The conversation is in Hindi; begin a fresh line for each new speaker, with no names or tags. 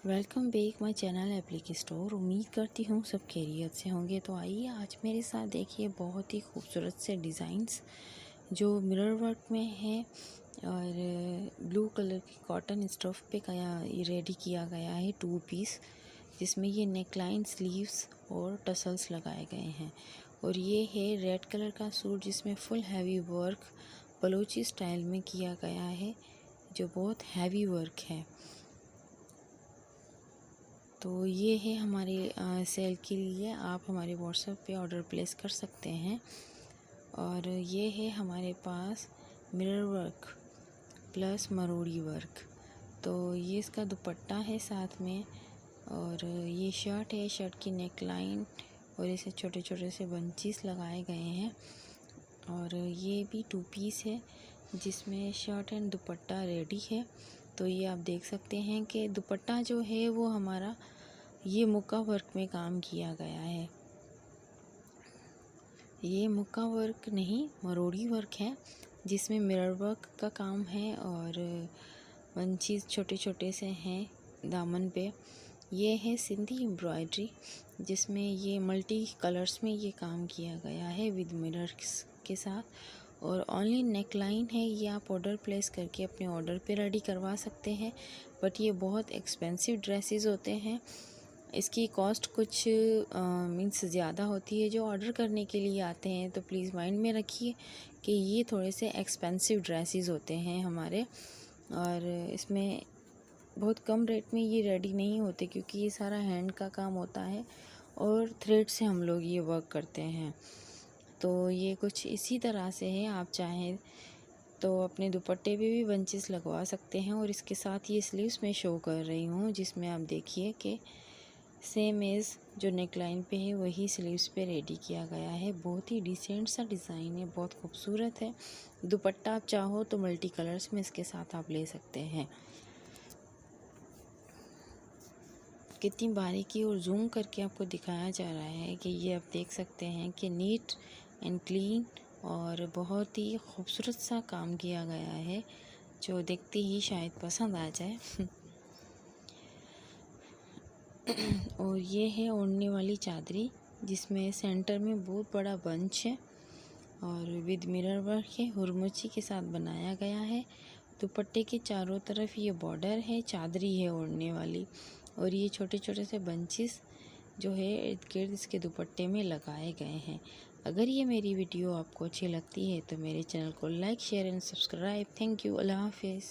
Welcome back my channel applique store. उम्मीद करती हूँ सब खैरियत से होंगे। तो आइए आज मेरे साथ देखिए बहुत ही खूबसूरत से डिज़ाइंस जो मिरर वर्क में है और ब्लू कलर की कॉटन स्टफ पे रेडी किया गया है 2 पीस, जिसमें ये नेकलाइन, स्लीव्स और टसल्स लगाए गए हैं। और ये है रेड कलर का सूट जिसमें full heavy work Balochi style में किया गया है, जो बहुत हैवी वर्क है। तो ये है हमारे सेल के लिए, आप हमारे व्हाट्सएप पे ऑर्डर प्लेस कर सकते हैं। और ये है हमारे पास मिरर वर्क प्लस मरोड़ी वर्क। तो ये इसका दुपट्टा है साथ में, और ये शर्ट है, शर्ट की नेकलाइन और इसे छोटे छोटे से बंचेस लगाए गए हैं। और ये भी 2 पीस है जिसमें शर्ट एंड दुपट्टा रेडी है। तो ये आप देख सकते हैं कि दुपट्टा जो है वो हमारा ये मुक्का वर्क में काम किया गया है। ये मुक्का वर्क नहीं, मरोड़ी वर्क है जिसमें मिरर वर्क का काम है और बंचेस छोटे छोटे से हैं दामन पे। ये है सिंधी एम्ब्रॉयडरी जिसमें ये मल्टी कलर्स में ये काम किया गया है विद मिरर्स के साथ। और ऑनली नेकलाइन है, ये आप ऑर्डर प्लेस करके अपने ऑर्डर पे रेडी करवा सकते हैं। बट ये बहुत एक्सपेंसिव ड्रेसेस होते हैं, इसकी कॉस्ट कुछ मीन्स ज़्यादा होती है। जो ऑर्डर करने के लिए आते हैं तो प्लीज़ माइंड में रखिए कि ये थोड़े से एक्सपेंसिव ड्रेसेस होते हैं हमारे, और इसमें बहुत कम रेट में ये रेडी नहीं होते क्योंकि ये सारा हैंड का काम होता है और थ्रेड से हम लोग ये वर्क करते हैं। तो ये कुछ इसी तरह से है, आप चाहें तो अपने दुपट्टे पे भी बंचेस लगवा सकते हैं। और इसके साथ ये स्लीव्स में शो कर रही हूँ जिसमें आप देखिए कि सेम एज जो नेकलाइन पे है वही स्लीव्स पे रेडी किया गया है। बहुत ही डिसेंट सा डिज़ाइन है, बहुत खूबसूरत है। दुपट्टा आप चाहो तो मल्टी कलर्स में इसके साथ आप ले सकते हैं। कितनी बारीकी और जूम करके आपको दिखाया जा रहा है कि ये आप देख सकते हैं कि नीट एंड क्लीन और बहुत ही खूबसूरत सा काम किया गया है, जो देखते ही शायद पसंद आ जाए। और ये है ओढ़ने वाली चादरी जिसमें सेंटर में बहुत बड़ा बंच है और विद मिरर वर्क है, हुरमुची के साथ बनाया गया है। दुपट्टे के चारों तरफ ये बॉर्डर है, चादरी है ओढ़ने वाली, और ये छोटे छोटे से बंचेस जो है इर्द गिर्द इसके दुपट्टे में लगाए गए हैं। अगर ये मेरी वीडियो आपको अच्छी लगती है तो मेरे चैनल को like, share and subscribe. Thank you. अल्लाह हाफिज़।